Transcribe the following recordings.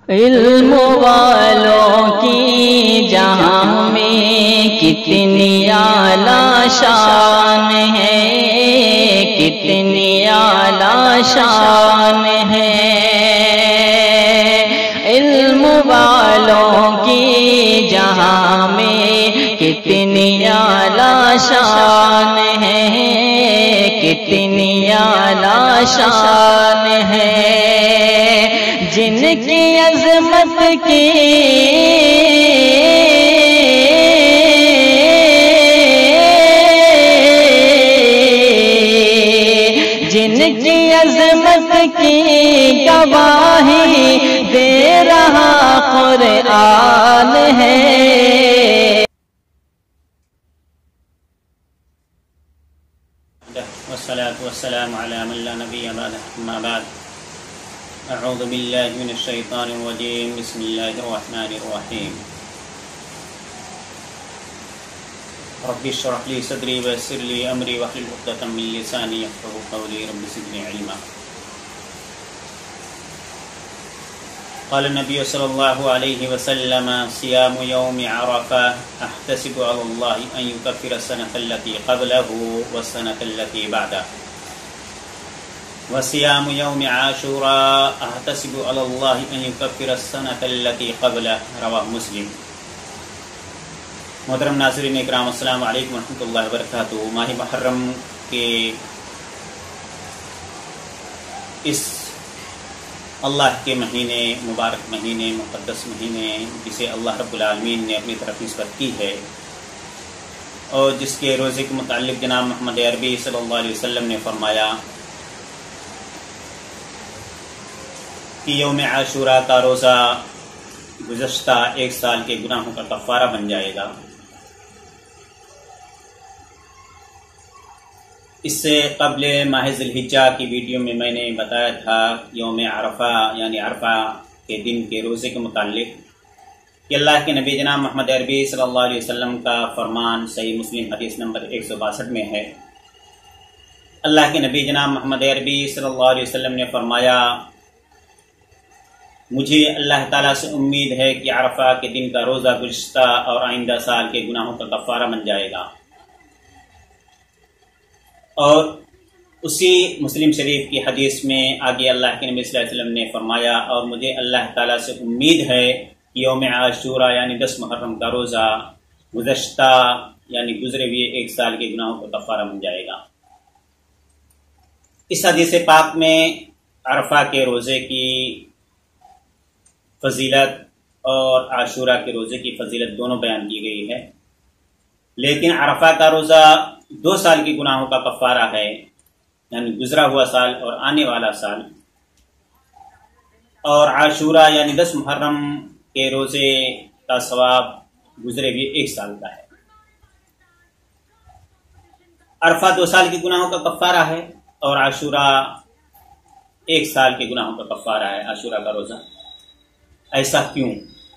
علم والوں کی جہاں میں کتنی اعلیٰ شان ہے، کتنی اعلیٰ شان ہے۔ علم والوں کی جہاں میں کتنی اعلیٰ شان ہے، کتنی اعلیٰ شان ہے۔ جن کی عظمت کی عظمت کی گواہی دے رہا قرآن ہے۔ والصلاة والسلام على من لا نبي بعده، أما بعد، أعوذ بالله من الشيطان الرجيم، بسم الله الرحمن الرحيم۔ رب اشرح لي صدري ويسر لي أمري واحلل عقدة من لساني يفقهوا قولي، رب زدني علما۔ قال النبي صلى الله عليه وسلم: صيام يوم عرفة أحتسب على الله أن يكفر السنة التي قبله والسنة التي بعده، وصيام يوم عاشوراء أحتسب على الله أن يكفر السنة التي قبله، رواه مسلم۔ محترم ناظرین اکرام، السلام علیکم ورحمۃ اللہ وبرکاتہ۔ ماہ محرم کے اس اللہ کے مہینے، مبارک مہینے، مقدس مہینے، جسے اللہ رب العالمین نے اپنی طرف نسبت کی ہے، اور جس کے روزے کے متعلق جناب محمد عربی صلی اللہ علیہ وسلم نے فرمایا کہ یوم عاشوراء کا روزہ گزشتہ ایک سال کے گناہوں کا کفارہ بن جائے گا۔ اس سے قبل ماہ ذی الحجہ کی ویڈیو میں نے بتایا تھا یوم عرفہ یعنی عرفہ کے دن کے روزے کے متعلق کہ اللہ کے نبی جناب محمد عربی صلی اللہ علیہ وسلم کا فرمان صحیح مسلم حدیث نمبر 162 میں ہے۔ اللہ کے نبی جناب محمد عربی صلی اللہ علیہ وسلم نے فرمایا: مجھے اللہ تعالیٰ سے امید ہے کہ عرفہ کے دن کا روزہ گزشتہ اور آئندہ سال کے گناہوں کا کفارہ بن جائے گا۔ اور اسی مسلم شریف کی حدیث میں آگے اللہ کے نبی صلی اللہ علیہ وسلم نے فرمایا: اور مجھے اللہ تعالیٰ سے امید ہے کہ یوم عاشوراء یعنی 10 محرم کا روزہ گزشتہ یعنی گزرے ہوئے ایک سال کے گناہوں کا کفارہ بن جائے گا۔ اس حدیث پاک میں عرفہ کے روزے کی فضیلت اور عاشوراء کے روزے کی فضیلت دونوں بیان کی گئی ہے، لیکن عرفہ کا روزہ 2 سال کے گناہوں کا کفارہ ہے، یعنی گزرا ہوا سال اور آنے والا سال، اور عاشوراء یعنی 10 محرم کے روزے کا ثواب گزرے ہوئے ایک سال کا ہے۔ عرفہ 2 سال کے گناہوں کا کفارہ ہے اور عاشوراء 1 سال کے گناہوں کا کفارہ ہے، عاشوراء کا روزہ۔ ایسا کیوں؟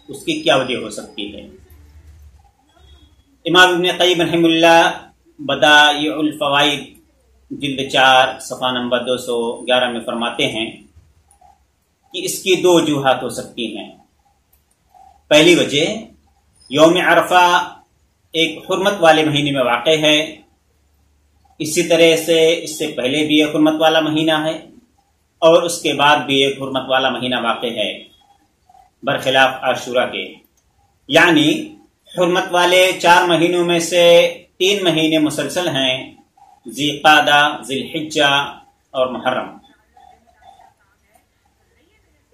اس کی کیا وجہ ہو سکتی ہے؟ امام ابن قیم رحمہ اللہ بدائع الفوائد جلد 4 صفحہ نمبر 211 میں فرماتے ہیں کہ اس کی 2 وجوہات ہو سکتی ہیں۔ پہلی وجہ، یوم عرفہ ایک حرمت والے مہینے میں واقع ہے، اسی طرح سے اس سے پہلے بھی ایک حرمت والا مہینہ ہے اور اس کے بعد بھی ایک حرمت والا مہینہ واقع ہے، برخلاف عاشوراء کے۔ یعنی حرمت والے 4 مہینوں میں سے 3 مہینے مسلسل ہیں، ذی قعدہ، ذی الحجہ اور محرم۔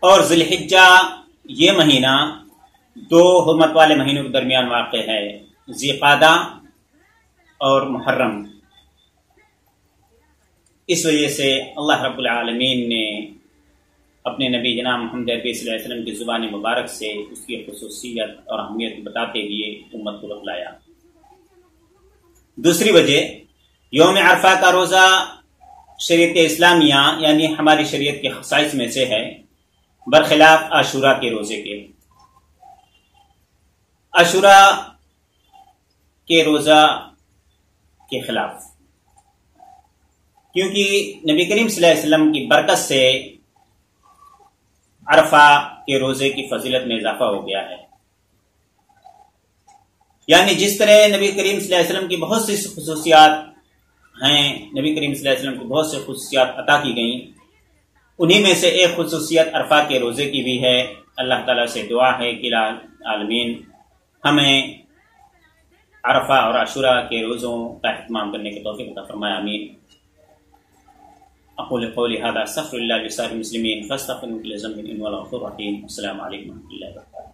اور ذی الحجہ یہ مہینہ 2 حرمت والے مہینوں کے درمیان واقع ہے، ذی قعدہ اور محرم۔ اس وجہ سے اللہ رب العالمین نے اپنے نبی جناب محمد عربی صلی اللہ علیہ وسلم کی زبان مبارک سے اس کی خصوصیت اور اہمیت بتاتے ہوئے امت کو بتلایا۔ دوسری وجہ، یوم عرفہ کا روزہ شریعت اسلامیہ یعنی ہماری شریعت کے خصائص میں سے ہے، برخلاف عاشوراء کے روزے کے۔ عاشوراء کے روزہ کے خلاف، کیونکہ نبی کریم صلی اللہ علیہ وسلم کی برکت سے عرفہ کے روزے کی فضیلت میں اضافہ ہو گیا ہے۔ یعنی جس طرح نبی کریم صلی اللہ علیہ وسلم کی بہت سی خصوصیات ہیں، نبی کریم صلی اللہ علیہ وسلم کو بہت سی خصوصیات عطا کی گئیں، انہی میں سے ایک خصوصیت عرفہ کے روزے کی بھی ہے۔ اللہ تعالیٰ سے دعا ہے کہ العالمین ہمیں عرفہ اور عاشوراء کے روزوں کا اہتمام کرنے کی توفیق عطا فرمائے، آمین۔ اقول قولی هذا استغفر اللہ لسائر المسلمین فاستغفروہ انہ هو الغفور الرحیم۔ السلام علیکم ورحمۃ اللہ وبرکاتہ۔